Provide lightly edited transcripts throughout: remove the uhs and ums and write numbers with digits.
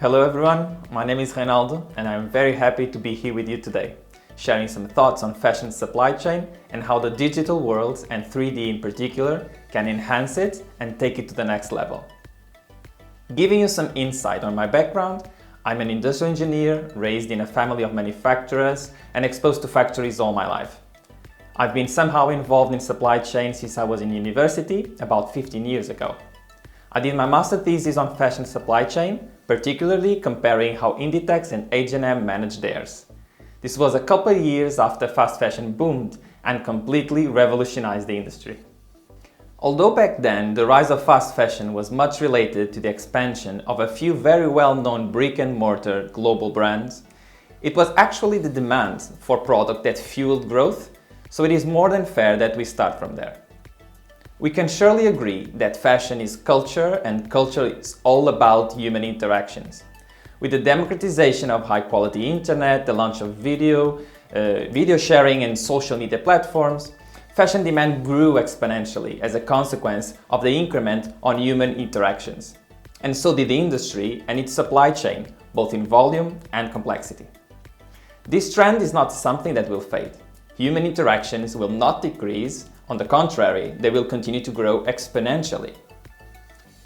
Hello everyone, my name is Reinaldo and I'm very happy to be here with you today, sharing some thoughts on fashion supply chain and how the digital world and 3D in particular can enhance it and take it to the next level. Giving you some insight on my background, I'm an industrial engineer raised in a family of manufacturers and exposed to factories all my life. I've been somehow involved in supply chain since I was in university about 15 years ago. I did my master thesis on fashion supply chain, particularly comparing how Inditex and H&M managed theirs. This was a couple of years after fast fashion boomed and completely revolutionized the industry. Although back then the rise of fast fashion was much related to the expansion of a few very well-known brick-and-mortar global brands, it was actually the demand for product that fueled growth, so it is more than fair that we start from there. We can surely agree that fashion is culture and culture is all about human interactions. With the democratization of high-quality internet, the launch of video sharing and social media platforms, fashion demand grew exponentially as a consequence of the increment on human interactions. And so did the industry and its supply chain, both in volume and complexity. This trend is not something that will fade. Human interactions will not decrease. On the contrary, they will continue to grow exponentially.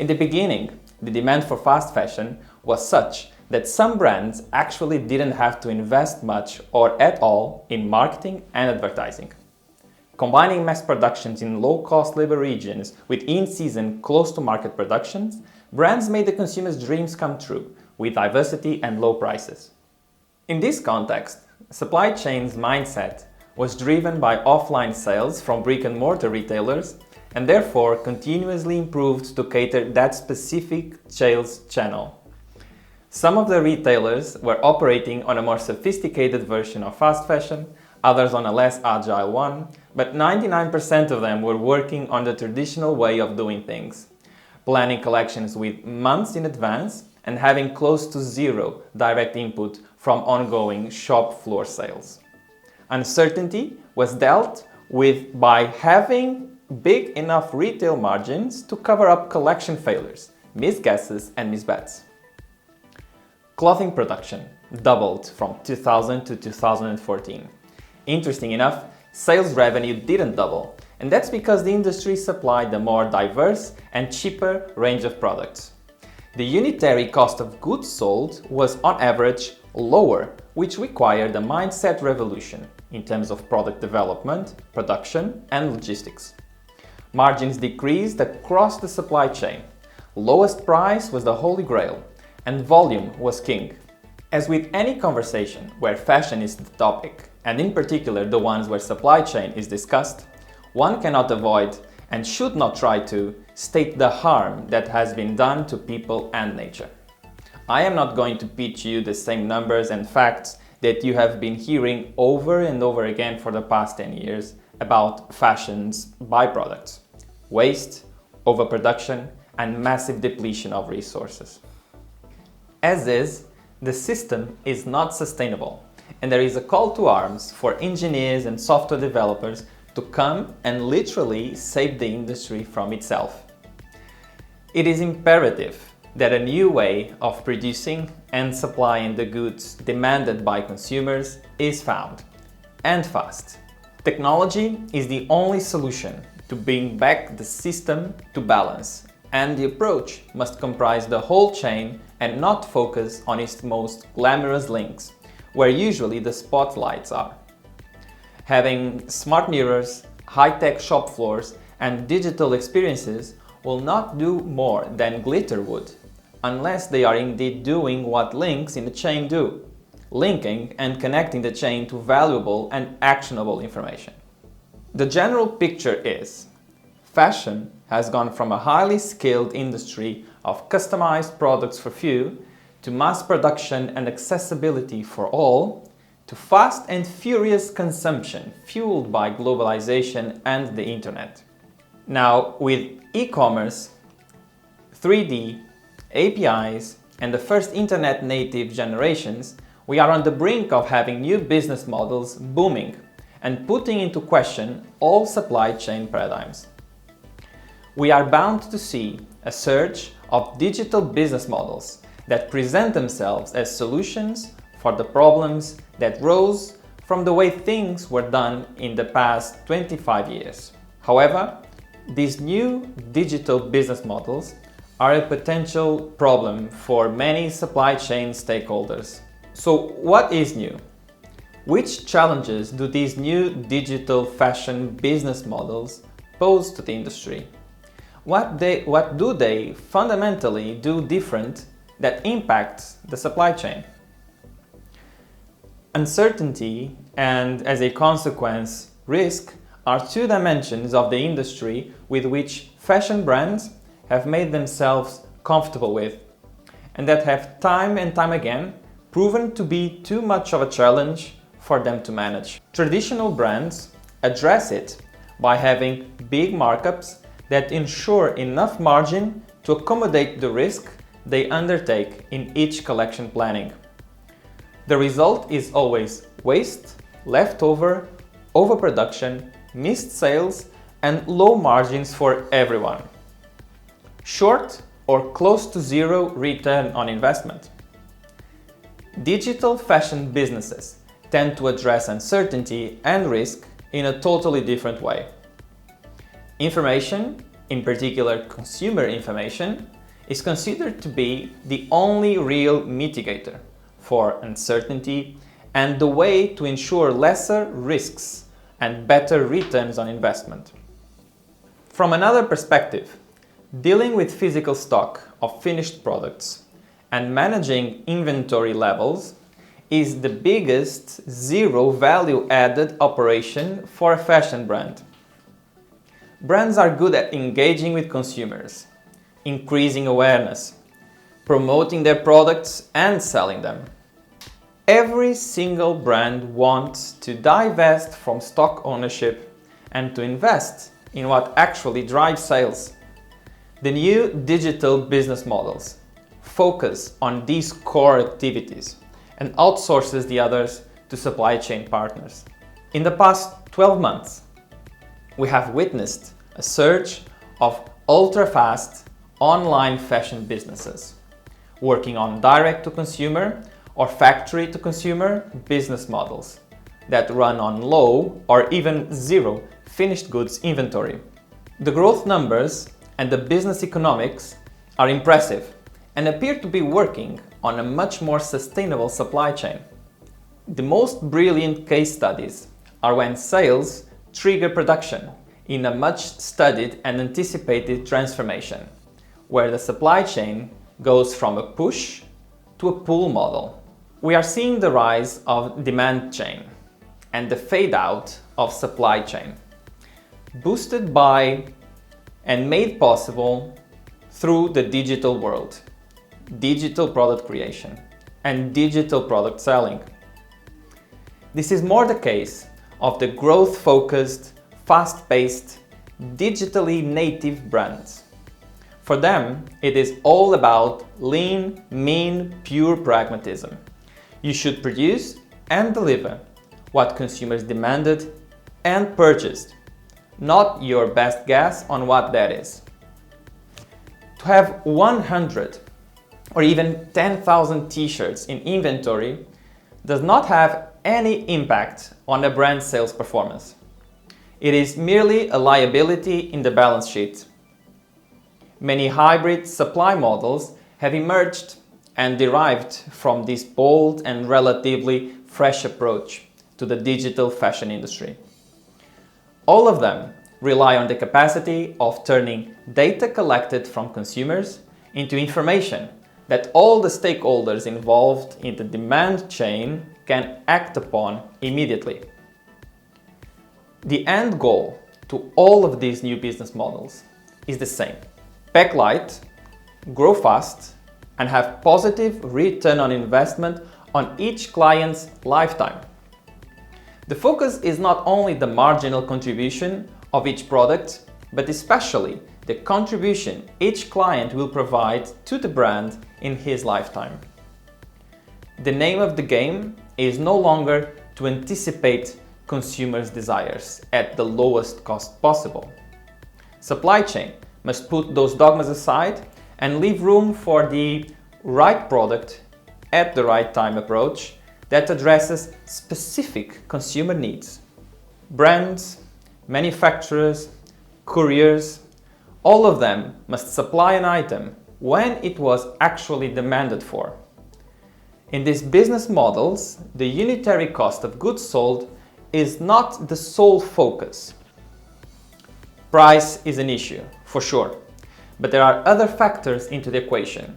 In the beginning, the demand for fast fashion was such that some brands actually didn't have to invest much or at all in marketing and advertising. Combining mass productions in low-cost labor regions with in-season, close-to-market productions, brands made the consumer's dreams come true with diversity and low prices. In this context, supply chain's mindset was driven by offline sales from brick-and-mortar retailers and therefore continuously improved to cater that specific sales channel. Some of the retailers were operating on a more sophisticated version of fast fashion, others on a less agile one, but 99% of them were working on the traditional way of doing things, planning collections with months in advance and having close to zero direct input from ongoing shop floor sales. Uncertainty was dealt with by having big enough retail margins to cover up collection failures, misguesses and misbets. Clothing production doubled from 2000 to 2014. Interesting enough, sales revenue didn't double, and that's because the industry supplied a more diverse and cheaper range of products. The unitary cost of goods sold was on average lower, which required a mindset revolution in terms of product development, production, and logistics. Margins decreased across the supply chain. Lowest price was the holy grail, and volume was king. As with any conversation where fashion is the topic, and in particular the ones where supply chain is discussed, one cannot avoid and should not try to state the harm that has been done to people and nature. I am not going to pitch you the same numbers and facts that you have been hearing over and over again for the past 10 years about fashion's byproducts: waste, overproduction, and massive depletion of resources. As is, the system is not sustainable, and there is a call to arms for engineers and software developers to come and literally save the industry from itself. It is imperative that a new way of producing and supplying the goods demanded by consumers is found, and fast. Technology is the only solution to bring back the system to balance, and the approach must comprise the whole chain and not focus on its most glamorous links, where usually the spotlights are. Having smart mirrors, high-tech shop floors, and digital experiences will not do more than glitter would, unless they are indeed doing what links in the chain do, linking and connecting the chain to valuable and actionable information. The general picture is, fashion has gone from a highly skilled industry of customized products for few, to mass production and accessibility for all, to fast and furious consumption fueled by globalization and the internet. Now, with e-commerce, 3D, APIs, and the first internet native generations, we are on the brink of having new business models booming and putting into question all supply chain paradigms. We are bound to see a surge of digital business models that present themselves as solutions for the problems that rose from the way things were done in the past 25 years. However, these new digital business models are a potential problem for many supply chain stakeholders. So what is new? Which challenges do these new digital fashion business models pose to the industry? What do they fundamentally do different that impacts the supply chain? Uncertainty and, as a consequence, risk are two dimensions of the industry with which fashion brands have made themselves comfortable with, and that have time and time again proven to be too much of a challenge for them to manage. Traditional brands address it by having big markups that ensure enough margin to accommodate the risk they undertake in each collection planning. The result is always waste, leftover, overproduction, missed sales, and low margins for everyone. Short or close to zero return on investment. Digital fashion businesses tend to address uncertainty and risk in a totally different way. Information, in particular consumer information, is considered to be the only real mitigator for uncertainty and the way to ensure lesser risks and better returns on investment. From another perspective, dealing with physical stock of finished products and managing inventory levels is the biggest zero value added operation for a fashion brand. Brands are good at engaging with consumers, increasing awareness, promoting their products and selling them. Every single brand wants to divest from stock ownership and to invest in what actually drives sales. The new digital business models focus on these core activities and outsources the others to supply chain partners. In the past 12 months, we have witnessed a surge of ultra-fast online fashion businesses working on direct-to-consumer or factory-to-consumer business models that run on low or even zero finished goods inventory. The growth numbers and the business economics are impressive and appear to be working on a much more sustainable supply chain. The most brilliant case studies are when sales trigger production in a much studied and anticipated transformation, where the supply chain goes from a push to a pull model. We are seeing the rise of demand chain and the fade out of supply chain, boosted by and made possible through the digital world, digital product creation, and digital product selling. This is more the case of the growth-focused, fast-paced, digitally native brands. For them, it is all about lean, mean, pure pragmatism. You should produce and deliver what consumers demanded and purchased, not your best guess on what that is. To have 100 or even 10,000 t-shirts in inventory does not have any impact on a brand's sales performance. It is merely a liability in the balance sheet. Many hybrid supply models have emerged and derived from this bold and relatively fresh approach to the digital fashion industry. All of them rely on the capacity of turning data collected from consumers into information that all the stakeholders involved in the demand chain can act upon immediately. The end goal to all of these new business models is the same: pack light, grow fast, and have positive return on investment on each client's lifetime. The focus is not only the marginal contribution of each product, but especially the contribution each client will provide to the brand in his lifetime. The name of the game is no longer to anticipate consumers' desires at the lowest cost possible. Supply chain must put those dogmas aside and leave room for the right product at the right time approach that addresses specific consumer needs. Brands, manufacturers, couriers, all of them must supply an item when it was actually demanded for. In these business models, the unitary cost of goods sold is not the sole focus. Price is an issue, for sure, but there are other factors into the equation.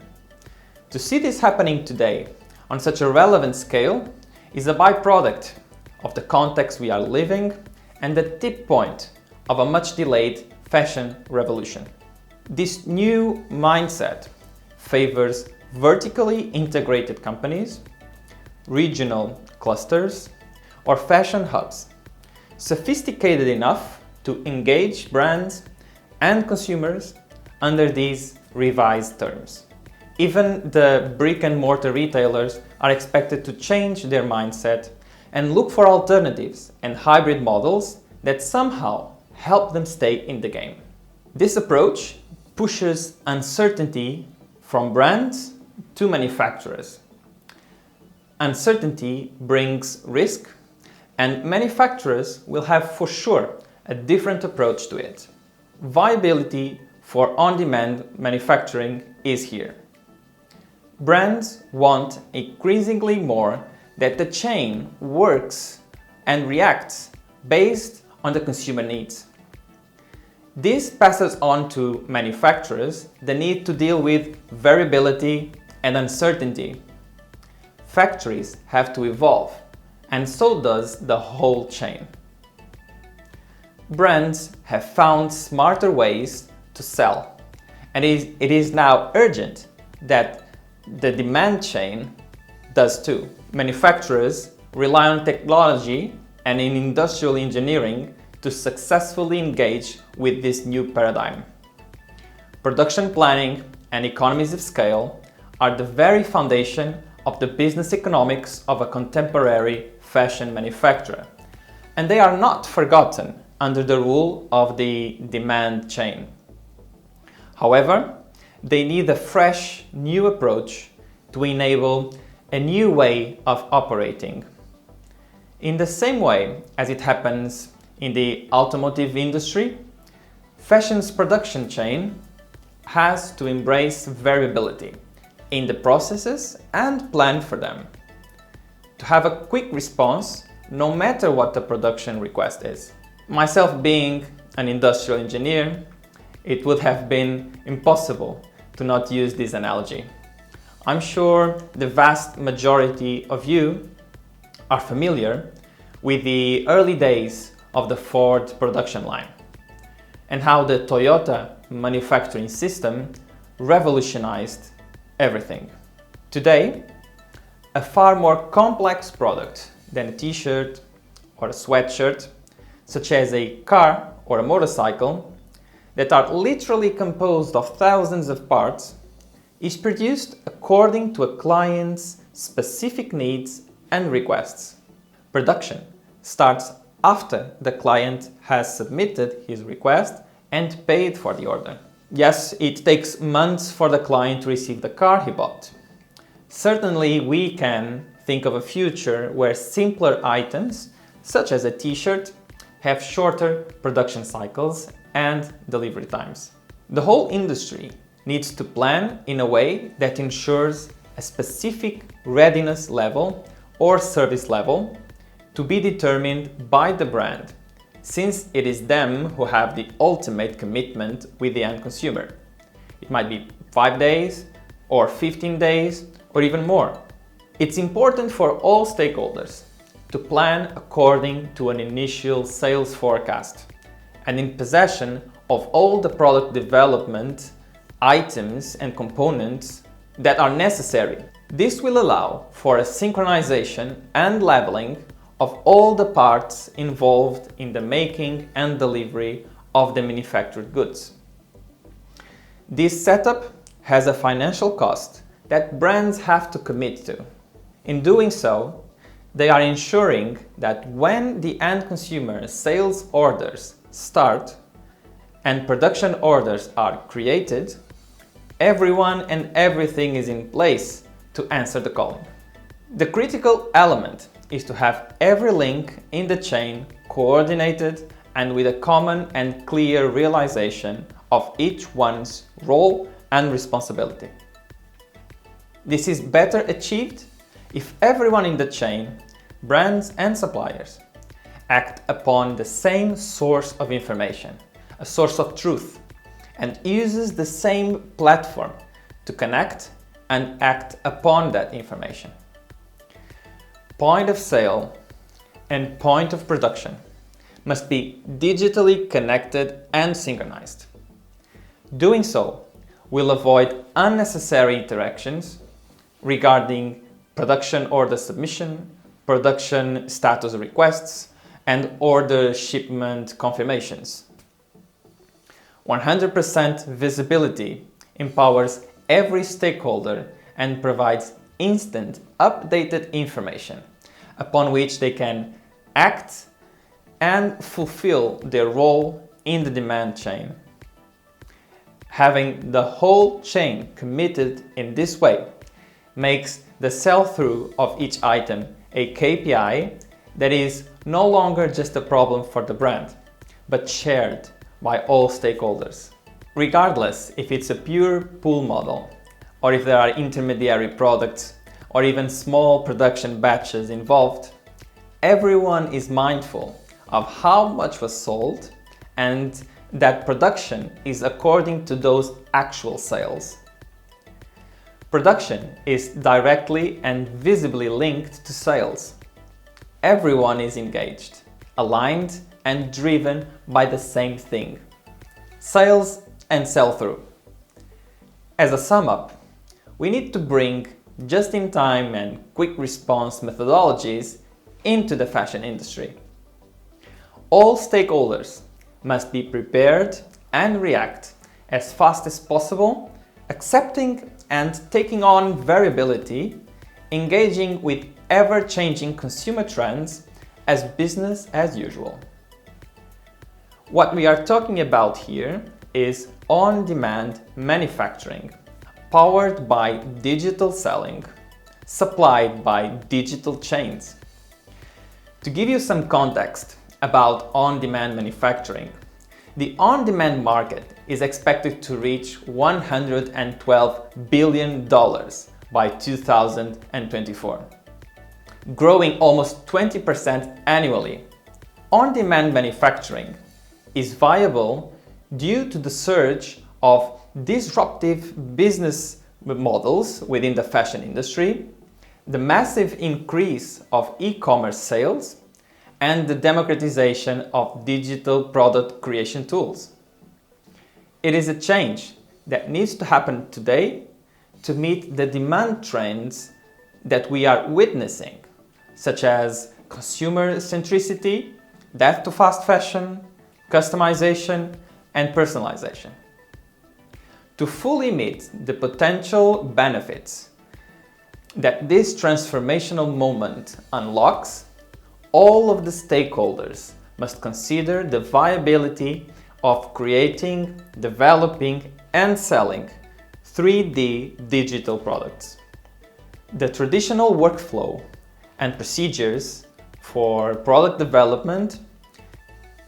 To see this happening today on such a relevant scale is a byproduct of the context we are living and the tip point of a much delayed fashion revolution. This new mindset favors vertically integrated companies, regional clusters, or fashion hubs, sophisticated enough to engage brands and consumers under these revised terms. Even the brick-and-mortar retailers are expected to change their mindset and look for alternatives and hybrid models that somehow help them stay in the game. This approach pushes uncertainty from brands to manufacturers. Uncertainty brings risk, and manufacturers will have for sure a different approach to it. Viability for on-demand manufacturing is here. Brands want increasingly more that the chain works and reacts based on the consumer needs. This passes on to manufacturers the need to deal with variability and uncertainty. Factories have to evolve, and so does the whole chain. Brands have found smarter ways to sell, and it is now urgent that the demand chain does too. Manufacturers rely on technology and in industrial engineering to successfully engage with this new paradigm. Production planning and economies of scale are the very foundation of the business economics of a contemporary fashion manufacturer, and they are not forgotten under the rule of the demand chain. However, they need a fresh, new approach to enable a new way of operating. In the same way as it happens in the automotive industry, fashion's production chain has to embrace variability in the processes and plan for them, to have a quick response no matter what the production request is. Myself being an industrial engineer, it would have been impossible to not use this analogy. I'm sure the vast majority of you are familiar with the early days of the Ford production line and how the Toyota manufacturing system revolutionized everything. Today, a far more complex product than a t-shirt or a sweatshirt, such as a car or a motorcycle, that are literally composed of thousands of parts, is produced according to a client's specific needs and requests. Production starts after the client has submitted his request and paid for the order. Yes, it takes months for the client to receive the car he bought. Certainly, we can think of a future where simpler items, such as a t-shirt, have shorter production cycles and delivery times. The whole industry needs to plan in a way that ensures a specific readiness level or service level to be determined by the brand, since it is them who have the ultimate commitment with the end consumer. It might be 5 days or 15 days or even more. It's important for all stakeholders to plan according to an initial sales forecast and in possession of all the product development items and components that are necessary. This will allow for a synchronization and leveling of all the parts involved in the making and delivery of the manufactured goods. This setup has a financial cost that brands have to commit to. In doing so, they are ensuring that when the end consumer sales orders start and production orders are created, Everyone and everything is in place to answer the calling. The critical element is to have every link in the chain coordinated and with a common and clear realization of each one's role and responsibility. This is better achieved if everyone in the chain, brands and suppliers, act upon the same source of information, a source of truth, and uses the same platform to connect and act upon that information. Point of sale and point of production must be digitally connected and synchronized. Doing so will avoid unnecessary interactions regarding production order submission, production status requests, and order shipment confirmations. 100% visibility empowers every stakeholder and provides instant, updated information upon which they can act and fulfill their role in the demand chain. Having the whole chain committed in this way makes the sell-through of each item a KPI that is no longer just a problem for the brand, but shared by all stakeholders. Regardless if it's a pure pull model, or if there are intermediary products, or even small production batches involved, everyone is mindful of how much was sold and that production is according to those actual sales. Production is directly and visibly linked to sales. Everyone is engaged, aligned and driven by the same thing: sales and sell-through. As a sum up, we need to bring just-in-time and quick response methodologies into the fashion industry. All stakeholders must be prepared and react as fast as possible, accepting and taking on variability, engaging with ever-changing consumer trends as business as usual. What we are talking about here is on-demand manufacturing, powered by digital selling, supplied by digital chains. To give you some context about on-demand manufacturing, the on-demand market is expected to reach $112 billion by 2024, growing almost 20% annually. On-demand manufacturing is viable due to the surge of disruptive business models within the fashion industry, the massive increase of e-commerce sales, and the democratization of digital product creation tools. It is a change that needs to happen today to meet the demand trends that we are witnessing, such as consumer centricity, death to fast fashion, customization, and personalization. To fully meet the potential benefits that this transformational moment unlocks, all of the stakeholders must consider the viability of creating, developing, and selling 3D digital products. The traditional workflow and procedures for product development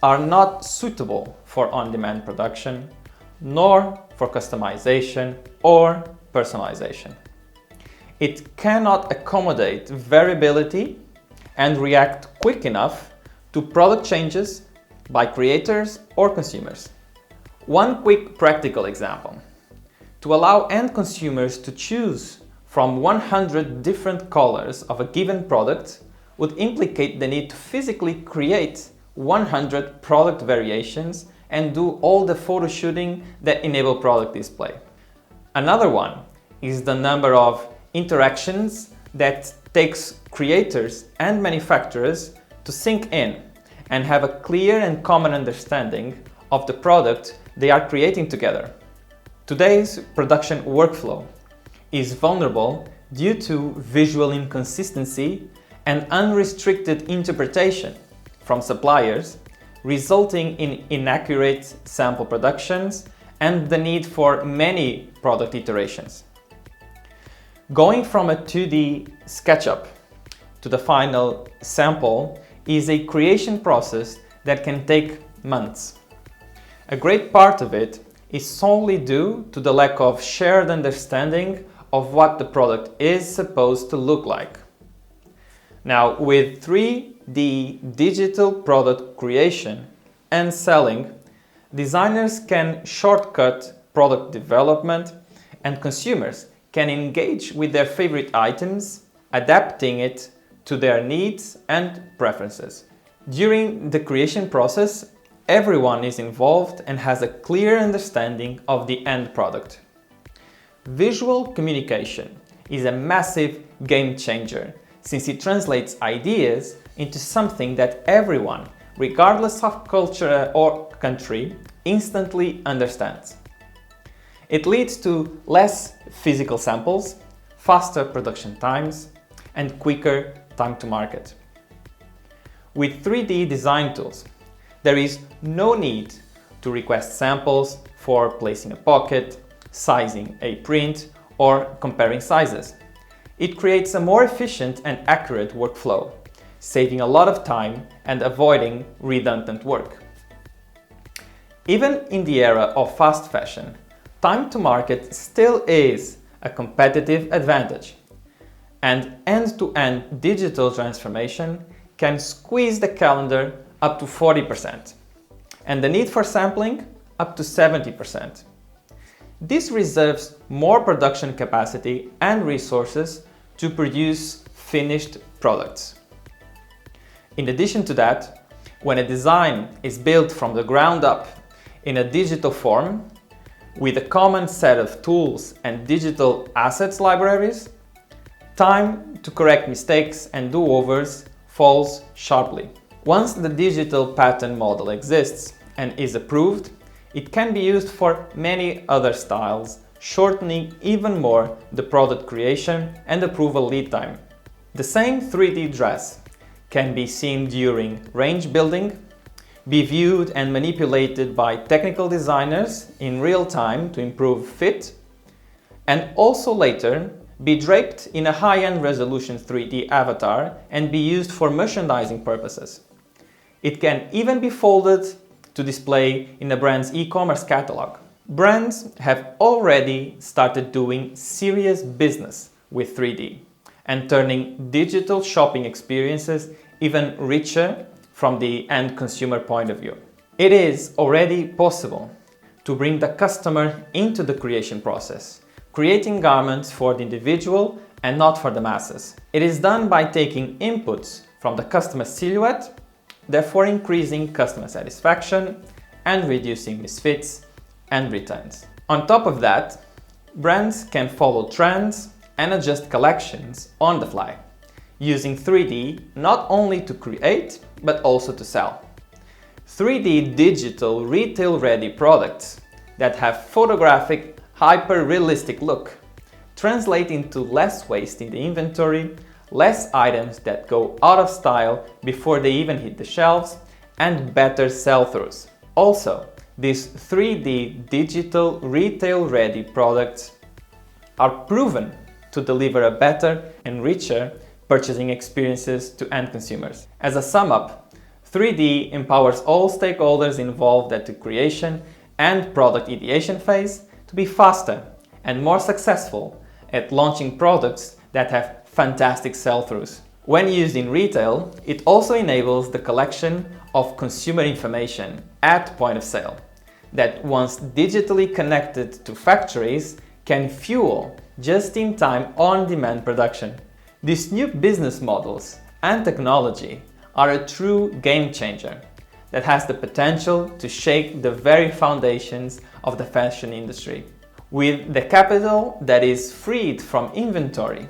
are not suitable for on-demand production, nor for customization or personalization. It cannot accommodate variability and react quick enough to product changes by creators or consumers. One quick practical example. To allow end consumers to choose from 100 different colors of a given product would implicate the need to physically create 100 product variations and do all the photo shooting that enable product display. Another one is the number of interactions that takes creators and manufacturers to sink in and have a clear and common understanding of the product they are creating together. Today's production workflow is vulnerable due to visual inconsistency and unrestricted interpretation from suppliers, resulting in inaccurate sample productions and the need for many product iterations. Going from a 2D SketchUp to the final sample is a creation process that can take months. A great part of it is solely due to the lack of shared understanding of what the product is supposed to look like. Now, with 3D digital product creation and selling, designers can shortcut product development and consumers can engage with their favorite items, adapting it to their needs and preferences. During the creation process, everyone is involved and has a clear understanding of the end product. Visual communication is a massive game changer since it translates ideas into something that everyone, regardless of culture or country, instantly understands. It leads to less physical samples, faster production times, and quicker time to market. With 3D design tools, there is no need to request samples for placing a pocket, sizing a print, or comparing sizes. It creates a more efficient and accurate workflow, saving a lot of time and avoiding redundant work. Even in the era of fast fashion, time to market still is a competitive advantage, and end-to-end digital transformation can squeeze the calendar up to 40%, and the need for sampling up to 70%. This reserves more production capacity and resources to produce finished products. In addition to that, when a design is built from the ground up in a digital form, with a common set of tools and digital assets libraries, time to correct mistakes and do-overs falls sharply. Once the digital pattern model exists and is approved, it can be used for many other styles, shortening even more the product creation and approval lead time. The same 3D dress can be seen during range building, be viewed and manipulated by technical designers in real time to improve fit, and also later be draped in a high-end resolution 3D avatar and be used for merchandising purposes. It can even be folded to display in a brand's e-commerce catalog. Brands have already started doing serious business with 3D and turning digital shopping experiences even richer from the end consumer point of view. It is already possible to bring the customer into the creation process, creating garments for the individual and not for the masses. It is done by taking inputs from the customer silhouette, therefore increasing customer satisfaction and reducing misfits and returns. On top of that, brands can follow trends and adjust collections on the fly, using 3D not only to create, but also to sell. 3D digital retail-ready products that have photographic, hyper-realistic look translate into less waste in the inventory, less items that go out of style before they even hit the shelves, and better sell-throughs. Also, these 3D digital retail-ready products are proven to deliver a better and richer purchasing experiences to end consumers. As a sum up, 3D empowers all stakeholders involved at the creation and product ideation phase to be faster and more successful at launching products that have fantastic sell-throughs. When used in retail, it also enables the collection of consumer information at point of sale that, once digitally connected to factories, can fuel just-in-time on-demand production. These new business models and technology are a true game changer that has the potential to shake the very foundations of the fashion industry. With the capital that is freed from inventory,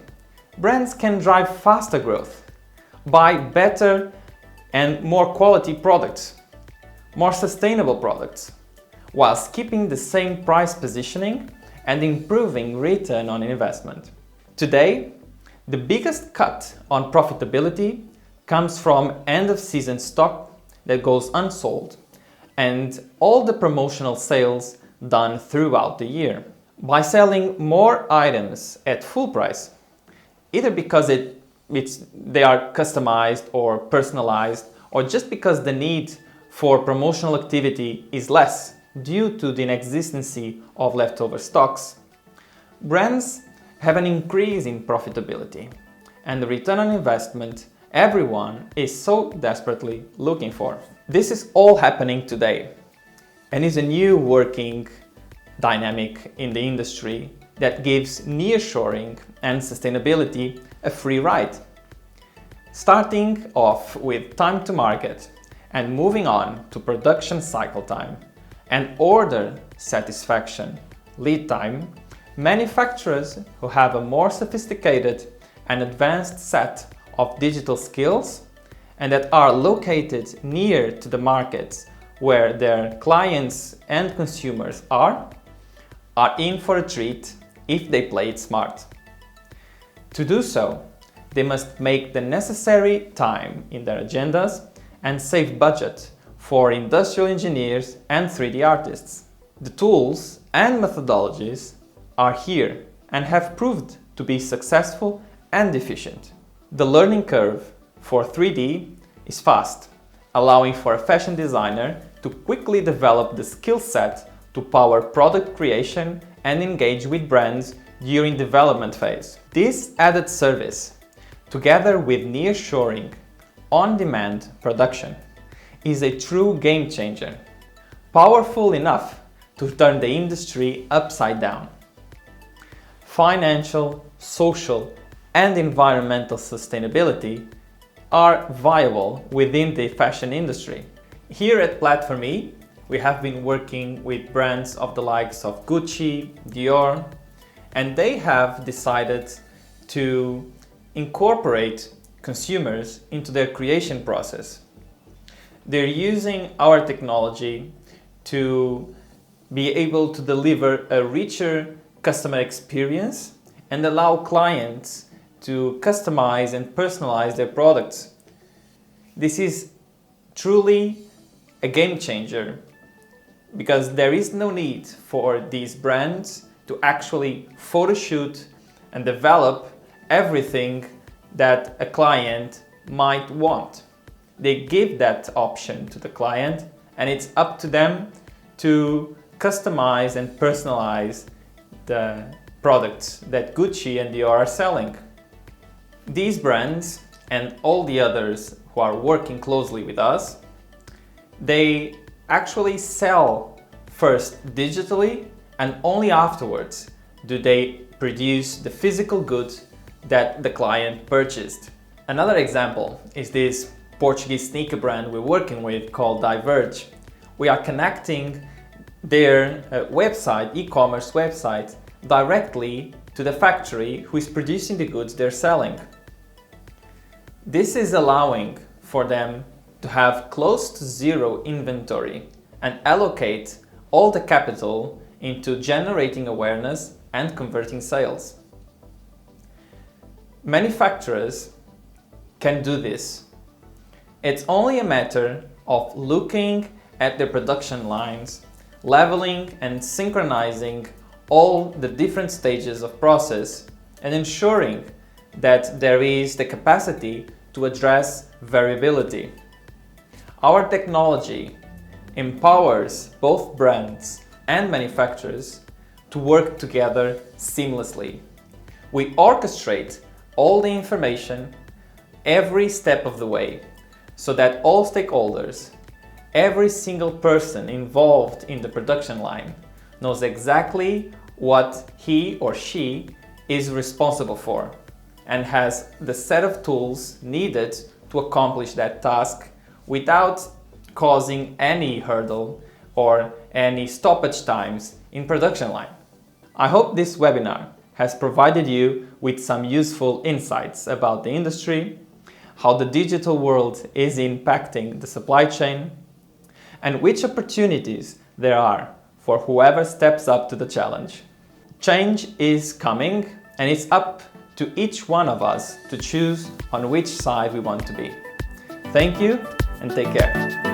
brands can drive faster growth, buy better and more quality products, more sustainable products, whilst keeping the same price positioning and improving return on investment. Today, the biggest cut on profitability comes from end-of-season stock that goes unsold and all the promotional sales done throughout the year. by selling more items at full price, either because they are customized or personalized, or just because the need for promotional activity is less due to the inexistence of leftover stocks, brands have an increase in profitability and the return on investment everyone is so desperately looking for. This is all happening today and is a new working dynamic in the industry that gives nearshoring and sustainability a free ride. Starting off with time to market and moving on to production cycle time and order satisfaction lead time, manufacturers who have a more sophisticated and advanced set of digital skills and that are located near to the markets where their clients and consumers are in for a treat if they play it smart. To do so, they must make the necessary time in their agendas and save budget for industrial engineers and 3D artists. The tools and methodologies are here and have proved to be successful and efficient. The learning curve for 3D is fast, allowing for a fashion designer to quickly develop the skill set to power product creation and engage with brands during development phase. This added service, together with nearshoring, on-demand production, is a true game changer, powerful enough to turn the industry upside down. Financial, social, and environmental sustainability are viable within the fashion industry. Here at PlatformE, we have been working with brands of the likes of Gucci, Dior, and they have decided to incorporate consumers into their creation process. They're using our technology to be able to deliver a richer customer experience and allow clients to customize and personalize their products. This is truly a game changer because there is no need for these brands to actually photo shoot and develop everything that a client might want. They give that option to the client and it's up to them to customize and personalize the products that Gucci and Dior are selling. These brands and all the others who are working closely with us, they actually sell first digitally and only afterwards do they produce the physical goods that the client purchased. Another example is this Portuguese sneaker brand we're working with called Diverge. We are connecting their website, e-commerce website, directly to the factory who is producing the goods they're selling. This is allowing for them to have close to zero inventory and allocate all the capital into generating awareness and converting sales. Manufacturers can do this. It's only a matter of looking at their production lines, leveling and synchronizing all the different stages of process and ensuring that there is the capacity to address variability. Our technology empowers both brands and manufacturers to work together seamlessly. We orchestrate all the information every step of the way so that all stakeholders, every single person involved in the production line, knows exactly what he or she is responsible for and has the set of tools needed to accomplish that task without causing any hurdle or any stoppage times in production line. I hope this webinar has provided you with some useful insights about the industry, how the digital world is impacting the supply chain, and which opportunities there are for whoever steps up to the challenge. Change is coming, and it's up to each one of us to choose on which side we want to be. Thank you and take care.